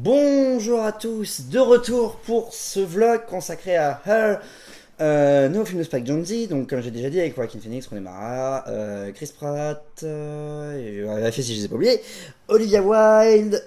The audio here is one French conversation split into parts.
Bonjour à tous, de retour pour ce vlog consacré à Her, nouveau film de Spike Jonze. Donc comme j'ai déjà dit, avec Joaquin Phoenix, Rooney Mara, Chris Pratt, vérifier si je les ai pas oubliés, Olivia Wilde,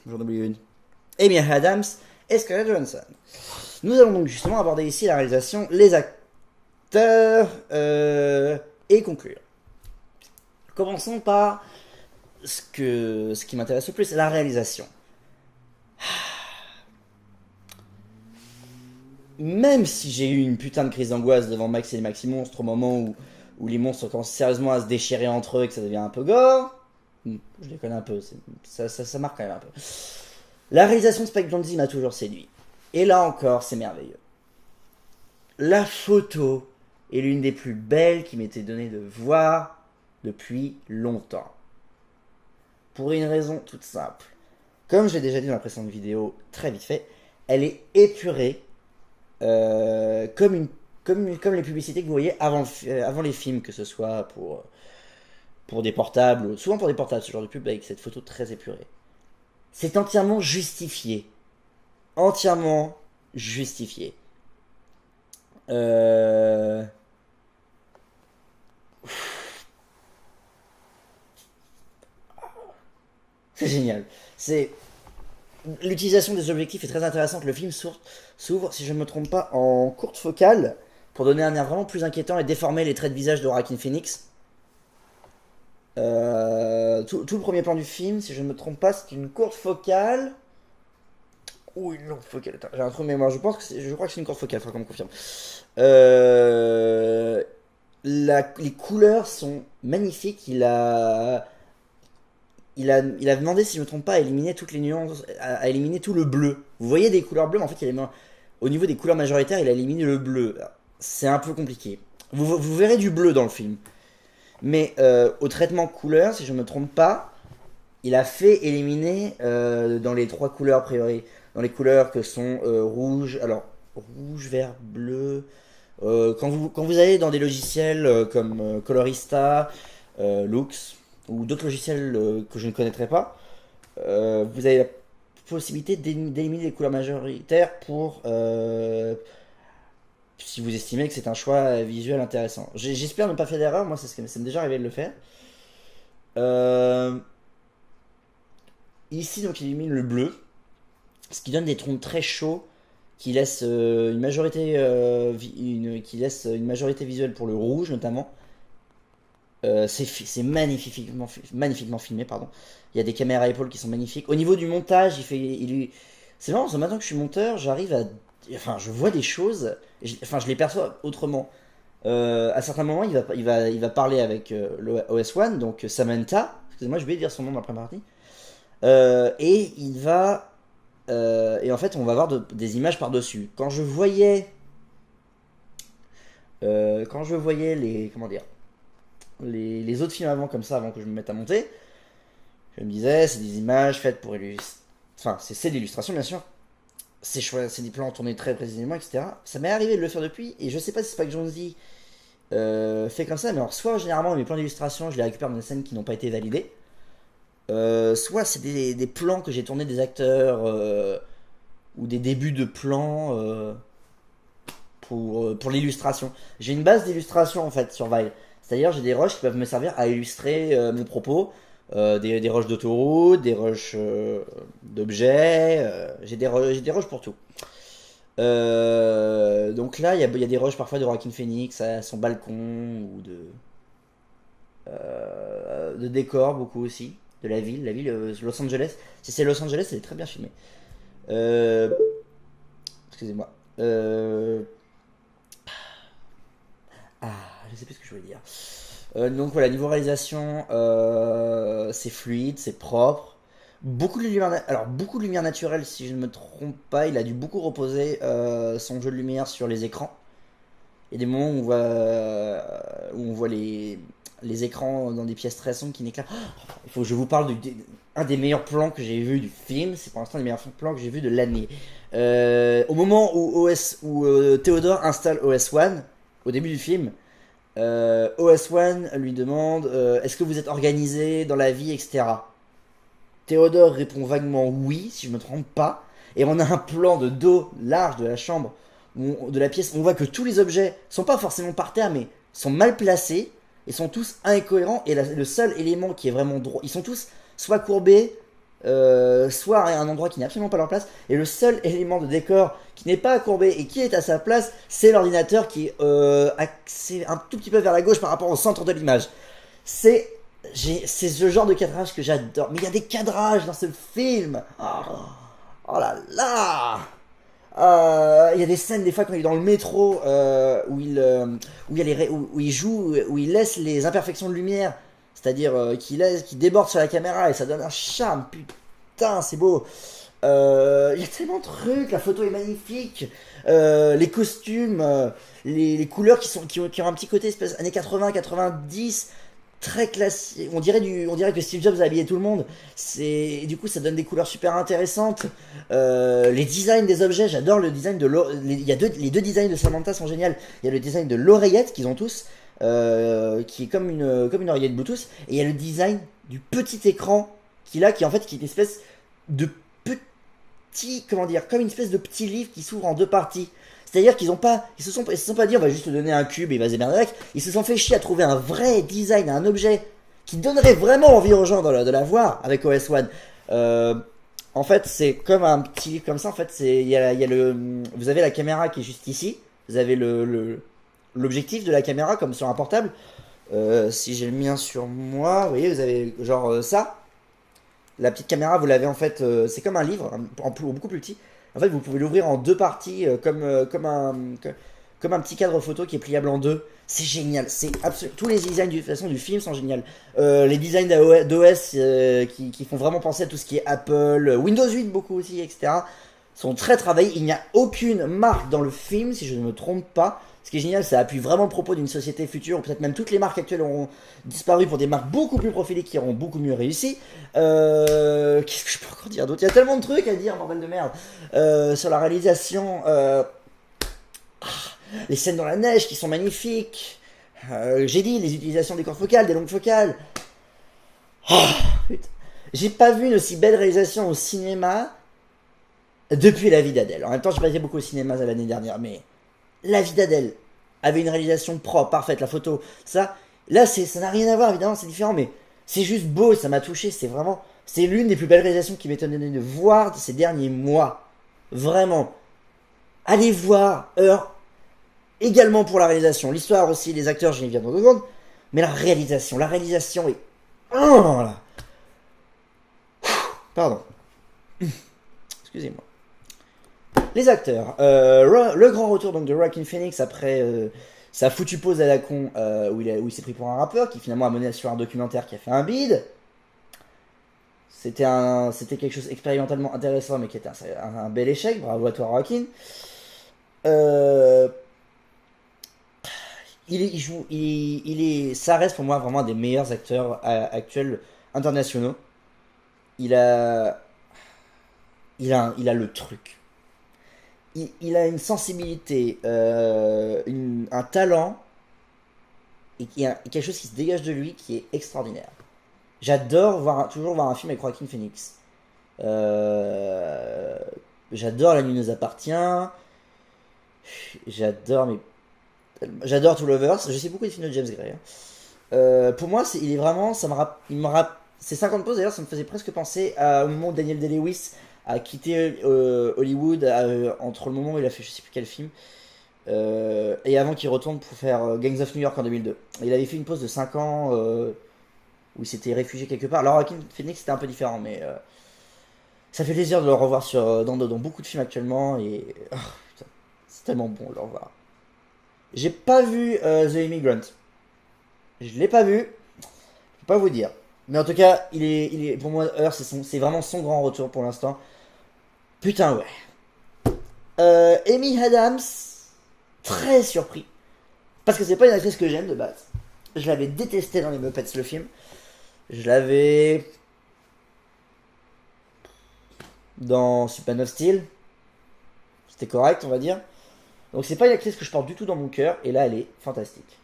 j'en oublie une, Amy Adams et Scarlett Johansson. Nous allons donc justement aborder ici la réalisation, les acteurs et conclure. Commençons par ce qui m'intéresse le plus, la réalisation. Même si j'ai eu une putain de crise d'angoisse devant Max et les Maxi Monstres au moment où les monstres commencent sérieusement à se déchirer entre eux et que ça devient un peu gore, je déconne un peu, ça marque quand même un peu. La réalisation de Spike Jonze m'a toujours séduit. Et là encore, c'est merveilleux. La photo est l'une des plus belles qui m'était donnée de voir depuis longtemps. Pour une raison toute simple. Comme je l'ai déjà dit dans la précédente vidéo, très vite fait, elle est épurée comme les publicités que vous voyez avant les films, que ce soit pour des portables, souvent pour des portables, ce genre de pub avec cette photo très épurée. C'est entièrement justifié. Entièrement justifié. C'est génial. L'utilisation des objectifs est très intéressante. Le film s'ouvre, si je ne me trompe pas, en courte focale pour donner un air vraiment plus inquiétant et déformer les traits de visage de Joaquin Phoenix. Tout le premier plan du film, si je ne me trompe pas, c'est une courte focale. Ou une longue focale. Attends, j'ai un trou de mémoire. Je crois que c'est une courte focale. Faudra qu'on me confirme. Les couleurs sont magnifiques. Il a demandé, si je ne me trompe pas, à éliminer toutes les nuances, à éliminer tout le bleu. Vous voyez des couleurs bleues, mais en fait, au niveau des couleurs majoritaires, il a éliminé le bleu. C'est un peu compliqué. Vous verrez du bleu dans le film. Mais au traitement couleur, si je ne me trompe pas, il a fait éliminer dans les trois couleurs a priori, dans les couleurs que sont rouge, vert, bleu. Quand vous allez dans des logiciels comme Colorista, Lux, ou d'autres logiciels que je ne connaîtrai pas, vous avez la possibilité d'éliminer les couleurs majoritaires pour si vous estimez que c'est un choix visuel intéressant. J'espère ne pas faire d'erreur, moi ça m'est déjà arrivé de le faire. Ici donc il élimine le bleu, ce qui donne des tons très chauds qui laissent une majorité visuelle pour le rouge notamment. C'est magnifiquement filmé, pardon. Il y a des caméras à épaules qui sont magnifiques. Au niveau du montage, c'est marrant, maintenant que je suis monteur, je vois des choses, je les perçois autrement. À certains moments, il va parler avec l'OS One, donc Samantha. Excusez-moi, je vais dire son nom dans la première partie. Et en fait, on va voir des images par-dessus. Quand je voyais les autres films avant, comme ça, avant que je me mette à monter, je me disais, c'est des images faites pour illustrer. Enfin, c'est de l'illustration, bien sûr. C'est des plans tournés très précisément, etc. Ça m'est arrivé de le faire depuis, et je sais pas si Spike Jonze fait comme ça, mais alors, soit généralement, mes plans d'illustration, je les récupère dans des scènes qui n'ont pas été validées, soit c'est des plans que j'ai tournés des acteurs, ou des débuts de plans pour l'illustration. J'ai une base d'illustration, en fait, sur Vile. C'est-à-dire, j'ai des rushs qui peuvent me servir à illustrer mon propos. Des rushs d'autoroute, des rushs d'objets. J'ai des rushs pour tout. Donc là, il y a des rushs parfois de Joaquin Phoenix à son balcon ou de décors, beaucoup aussi. De la ville, Los Angeles. Si c'est Los Angeles, c'est très bien filmé. Excusez-moi. Je sais plus ce que je voulais dire. Donc voilà, niveau réalisation, c'est fluide, c'est propre. Beaucoup de lumière naturelle, si je ne me trompe pas. Il a dû beaucoup reposer son jeu de lumière sur les écrans. Il y a des moments où on voit les écrans dans des pièces très sombres qui n'éclairent. Il faut que je vous parle d'un des meilleurs plans que j'ai vu du film. C'est pour l'instant un des meilleurs plans que j'ai vu de l'année. Au moment où Theodore installe OS One, au début du film, OS One lui demande est-ce que vous êtes organisé dans la vie, etc. Théodore répond vaguement oui, si je me trompe pas. Et on a un plan de dos large de la chambre, de la pièce. On voit que tous les objets sont pas forcément par terre, mais sont mal placés. Ils sont tous incohérents. Et le seul élément qui est vraiment droit, ils sont tous soit courbés, soit à un endroit qui n'est absolument pas leur place. Et le seul élément de décor qui n'est pas courbé et qui est à sa place, c'est l'ordinateur qui est axé un tout petit peu vers la gauche par rapport au centre de l'image. C'est ce genre de cadrage que j'adore. Mais il y a des cadrages dans ce film. Oh là là. Il y a des scènes des fois quand il est dans le métro où il joue, où il laisse les imperfections de lumière, c'est-à-dire qu'il déborde sur la caméra et ça donne un charme. Putain, c'est beau. Il y a tellement de trucs. La photo est magnifique. Les costumes, les couleurs qui ont un petit côté espèce années 80, 90. Très classique. On dirait que Steve Jobs a habillé tout le monde. Du coup, ça donne des couleurs super intéressantes. Les designs des objets, j'adore le design les deux designs de Samantha sont géniaux. Il y a le design de l'oreillette qu'ils ont tous, qui est comme une oreillette Bluetooth. Et il y a le design du petit écran qui est en fait qui est une espèce de petit, comment dire, comme une espèce de petit livre qui s'ouvre en deux parties. C'est-à-dire qu'ils se sont pas dit on va juste te donner un cube et il va se démerder avec. Ils se sont fait chier à trouver un vrai design, un objet qui donnerait vraiment envie aux gens de la voir avec OS One. En fait, c'est comme un petit livre comme ça. En fait, vous avez la caméra qui est juste ici. Vous avez l'objectif de la caméra comme sur un portable. Si j'ai le mien sur moi, vous voyez, vous avez genre ça. La petite caméra, vous l'avez en fait, c'est comme un livre, beaucoup plus petit. En fait, vous pouvez l'ouvrir en deux parties, comme un petit cadre photo qui est pliable en deux. C'est génial. Tous les designs de façon du film sont géniaux. Les designs d'OS qui font vraiment penser à tout ce qui est Apple, Windows 8 beaucoup aussi, etc. sont très travaillés. Il n'y a aucune marque dans le film, si je ne me trompe pas. Ce qui est génial, ça appuie vraiment le propos d'une société future. Peut-être même toutes les marques actuelles auront disparu pour des marques beaucoup plus profilées qui auront beaucoup mieux réussi. Qu'est-ce que je peux encore dire d'autre? Il y a tellement de trucs à dire, bordel de merde. Sur la réalisation, les scènes dans la neige qui sont magnifiques. J'ai dit, les utilisations des cordes focales, des longues focales. Putain. J'ai pas vu une aussi belle réalisation au cinéma depuis La vie d'Adèle. En même temps, j'ai pas été beaucoup au cinéma l'année dernière, mais La vie d'Adèle avait une réalisation propre, parfaite, la photo, ça. Là, ça n'a rien à voir, évidemment, c'est différent, mais c'est juste beau, ça m'a touché, c'est l'une des plus belles réalisations qui m'est donné de voir ces derniers mois. Vraiment. Allez voir Heure, également pour la réalisation. L'histoire aussi, les acteurs, j'y viens dans 2 secondes, mais la réalisation est... Oh là. Pardon. Excusez-moi. Les acteurs. Le grand retour donc de Joaquin Phoenix après sa foutue pause à la con où il s'est pris pour un rappeur qui finalement a mené sur un documentaire qui a fait un bide. C'était quelque chose expérimentalement intéressant mais qui était un bel échec. Bravo à toi Joaquin. Ça reste pour moi vraiment un des meilleurs acteurs actuels internationaux. Il a le truc. Il a une sensibilité, un talent et il y a quelque chose qui se dégage de lui qui est extraordinaire. J'adore toujours voir un film avec Joaquin Phoenix. J'adore La nuit nous appartient. J'adore To Lovers. Je sais beaucoup des films de James Gray. Pour moi, il est vraiment, ces 50 pauses d'ailleurs, ça me faisait presque penser au moment où Daniel Day-Lewis a quitté Hollywood entre le moment où il a fait je sais plus quel film et avant qu'il retourne pour faire Gangs of New York en 2002. Il avait fait une pause de 5 ans où il s'était réfugié quelque part. Alors Joaquin Phoenix c'était un peu différent, mais ça fait plaisir de le revoir dans beaucoup de films actuellement et putain, c'est tellement bon de le revoir. J'ai pas vu The Immigrant. Je l'ai pas vu. Je peux pas vous dire. Mais en tout cas, il est pour moi, Heure, c'est vraiment son grand retour pour l'instant. Putain, ouais. Amy Adams, très surpris. Parce que c'est pas une actrice que j'aime de base. Je l'avais détesté dans les Muppets, le film. Je l'avais dans Super of Steel. C'était correct, on va dire. Donc c'est pas une actrice que je porte du tout dans mon cœur. Et là, elle est fantastique.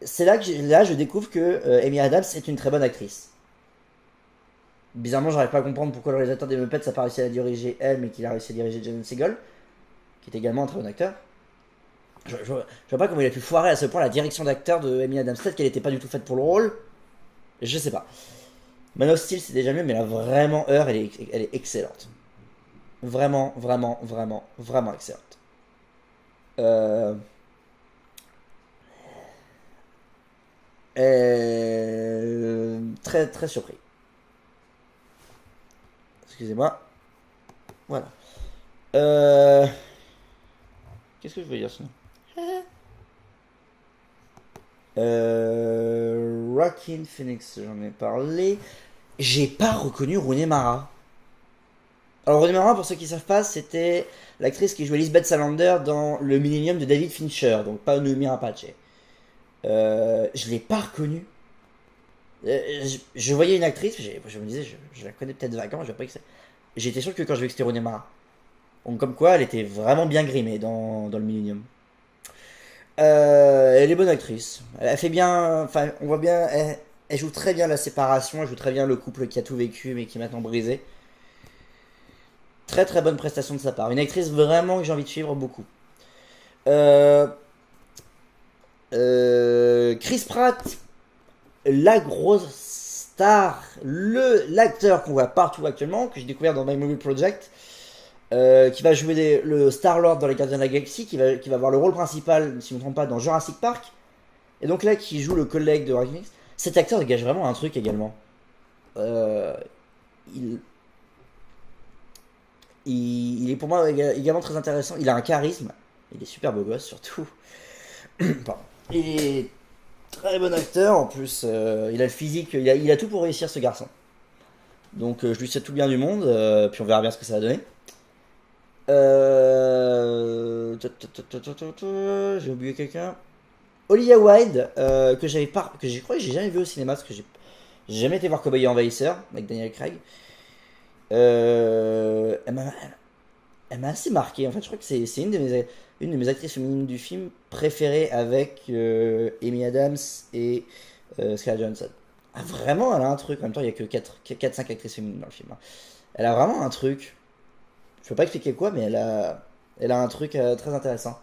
C'est là que je découvre que Amy Adams est une très bonne actrice. Bizarrement, j'arrive pas à comprendre pourquoi le réalisateur des Muppets a pas réussi à la diriger elle, mais qu'il a réussi à diriger Jason Segel, qui est également un très bon acteur. Je vois pas comment il a pu foirer à ce point la direction d'acteur de Amy Adams. Peut-être qu'elle était pas du tout faite pour le rôle. Je sais pas. Man of Steel c'est déjà mieux, mais là vraiment Heure elle est excellente. Vraiment, vraiment, vraiment, vraiment excellente. Euh... Très très surpris. Excusez-moi. Voilà. Euh... Qu'est-ce que je veux dire sinon? Rockin' Phoenix, j'en ai parlé. J'ai pas reconnu Rooney Mara. Alors Rooney Mara, pour ceux qui savent pas, c'était l'actrice qui jouait Lisbeth Salander dans Le Millennium de David Fincher, donc pas Noomi Rapace. Je l'ai pas reconnue. Je voyais une actrice, je me disais, je la connais peut-être vaguement, je vois pas que c'est. J'étais sûr que quand je vais que c'était Rooney Mara. Donc comme quoi, elle était vraiment bien grimée dans le Millennium. Elle est bonne actrice. Elle fait bien. Enfin, on voit bien. Elle joue très bien la séparation. Elle joue très bien le couple qui a tout vécu mais qui est maintenant brisé. Très très bonne prestation de sa part. Une actrice vraiment que j'ai envie de suivre beaucoup. Euh, Chris Pratt, la grosse star, l'acteur qu'on voit partout actuellement, que j'ai découvert dans My Movie Project. Qui va jouer le Star-Lord dans les Gardiens de la Galaxie, qui va avoir le rôle principal, si je ne me trompe pas, dans Jurassic Park. Et donc là, qui joue le collègue de Joaquin Phoenix. Cet acteur dégage vraiment un truc également. Euh, il, il est pour moi également très intéressant. Il a un charisme. Il est super beau gosse surtout. Pardon. Il est très bon acteur. En plus, il a le physique. Il a tout pour réussir ce garçon. Donc je lui souhaite tout le bien du monde. Puis on verra bien ce que ça va donner. J'ai oublié quelqu'un. Olivia Wilde, que j'avais pas, que j'ai crois que j'ai jamais vu au cinéma parce que j'ai jamais été voir Cowboy et Envahisseur avec Daniel Craig. Elle m'a assez marqué. En fait, je crois que c'est une de mes actrices féminines du film préférées avec Amy Adams et Scarlett Johansson. Ah, vraiment, elle a un truc. En même temps, il y a que 4-5 actrices féminines dans le film, hein. Elle a vraiment un truc. Je peux pas expliquer quoi, mais elle a un truc très intéressant.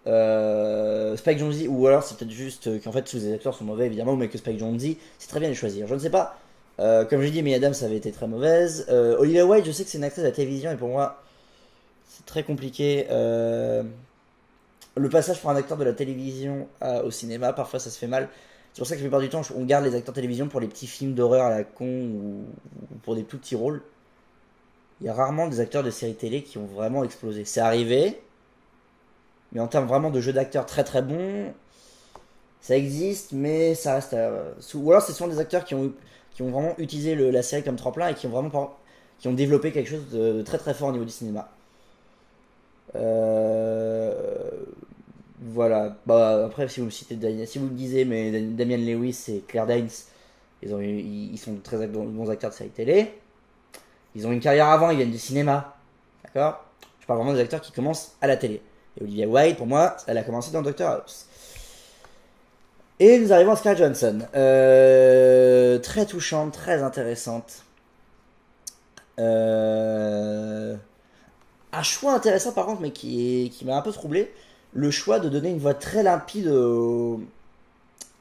Spike Jonze, ou alors c'est peut-être juste qu'en fait tous les acteurs sont mauvais évidemment, mais que Spike Jonze, c'est très bien de choisir. Je ne sais pas. Comme j'ai dit, mais Adams avait été très mauvaise. Olivia Wilde, je sais que c'est une actrice de la télévision et pour moi c'est très compliqué. Le passage pour un acteur de la télévision au cinéma, parfois ça se fait mal. C'est pour ça que la plupart du temps on garde les acteurs de télévision pour les petits films d'horreur à la con ou pour des tout petits rôles. Il y a rarement des acteurs de séries télé qui ont vraiment explosé. C'est arrivé, mais en termes vraiment de jeu d'acteurs très très bon, ça existe, mais ça reste. Ou alors, c'est souvent des acteurs qui ont vraiment utilisé la série comme tremplin et qui ont vraiment qui ont développé quelque chose de très très fort au niveau du cinéma. Euh, Voilà. Bah, après, si vous me citez si vous me disiez, mais Damian Lewis et Claire Danes, ils sont très bons acteurs de série télé. Ils ont une carrière avant, ils viennent du cinéma. D'accord. Je parle vraiment des acteurs qui commencent à la télé. Et Olivia Wilde, pour moi, elle a commencé dans Doctor House. Et nous arrivons à Scarlett Johansson. Très touchante, très intéressante. Euh, Un choix intéressant par contre, mais qui m'a un peu troublé. Le choix de donner une voix très limpide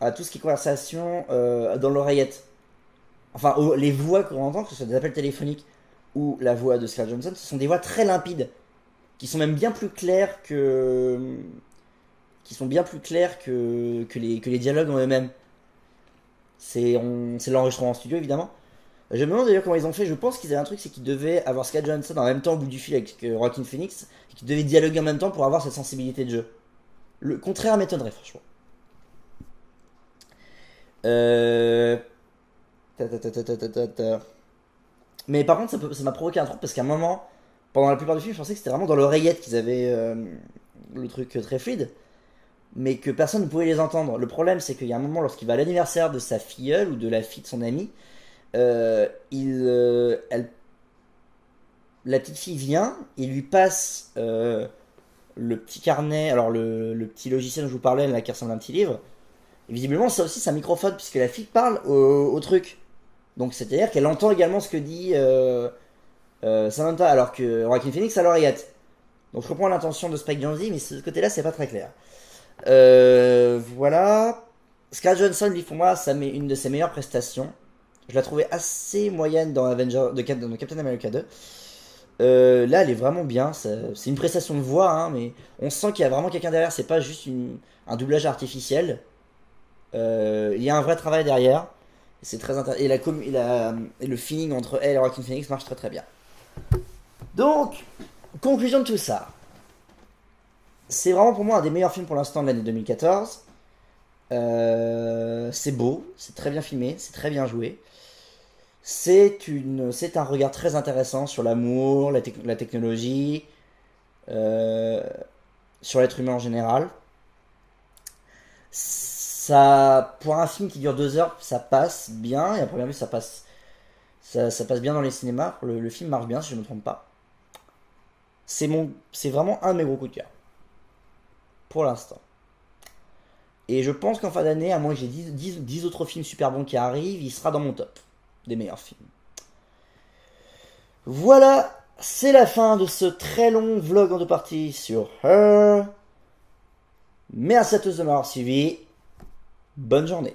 à tout ce qui est conversation dans l'oreillette. Enfin, les voix qu'on entend, que ce soit des appels téléphoniques ou la voix de Scarlett Johansson, ce sont des voix très limpides, qui sont même bien plus claires que les dialogues en eux-mêmes. C'est l'enregistrement en studio évidemment. Je me demande d'ailleurs comment ils ont fait. Je pense qu'ils avaient un truc, c'est qu'ils devaient avoir Scarlett Johansson en même temps au bout du fil avec Joaquin Phoenix, et qu'ils devaient dialoguer en même temps pour avoir cette sensibilité de jeu. Le contraire m'étonnerait franchement. Euh... Mais par contre, ça m'a provoqué un truc parce qu'à un moment, pendant la plupart du film, je pensais que c'était vraiment dans l'oreillette qu'ils avaient le truc très fluide, mais que personne ne pouvait les entendre. Le problème, c'est qu'il y a un moment, lorsqu'il va à l'anniversaire de sa filleule ou de la fille de son ami, la petite fille vient, il lui passe le petit carnet, alors le petit logiciel dont je vous parlais, là, qui ressemble à un petit livre. Et visiblement, ça aussi, c'est un microphone, puisque la fille parle au truc. Donc c'est-à-dire qu'elle entend également ce que dit Samantha, alors que Joaquin Phoenix a l'oreillette. Donc je comprends l'intention de Spike Jonze, mais ce côté-là, c'est pas très clair. Voilà. Scarlett Johansson, lui, pour moi, ça met une de ses meilleures prestations. Je la trouvais assez moyenne dans dans Captain America 2. Là, elle est vraiment bien. C'est une prestation de voix, hein, mais on sent qu'il y a vraiment quelqu'un derrière. C'est pas juste un doublage artificiel. Il y a un vrai travail derrière. C'est très intéressant. Et le feeling entre elle et Joaquin Phoenix marche très très bien. Donc, conclusion de tout ça. C'est vraiment pour moi un des meilleurs films pour l'instant de l'année 2014. C'est beau, c'est très bien filmé, c'est très bien joué. C'est un regard très intéressant sur l'amour, la technologie, euh, sur l'être humain en général. Ça, pour un film qui dure 2 heures, ça passe bien. Et à première vue, ça passe bien dans les cinémas. Le film marche bien, si je ne me trompe pas. C'est vraiment un de mes gros coups de cœur pour l'instant. Et je pense qu'en fin d'année, à moins que j'ai 10 autres films super bons qui arrivent, il sera dans mon top des meilleurs films. Voilà, c'est la fin de ce très long vlog en 2 parties sur Her. Merci à tous de m'avoir suivi. Bonne journée.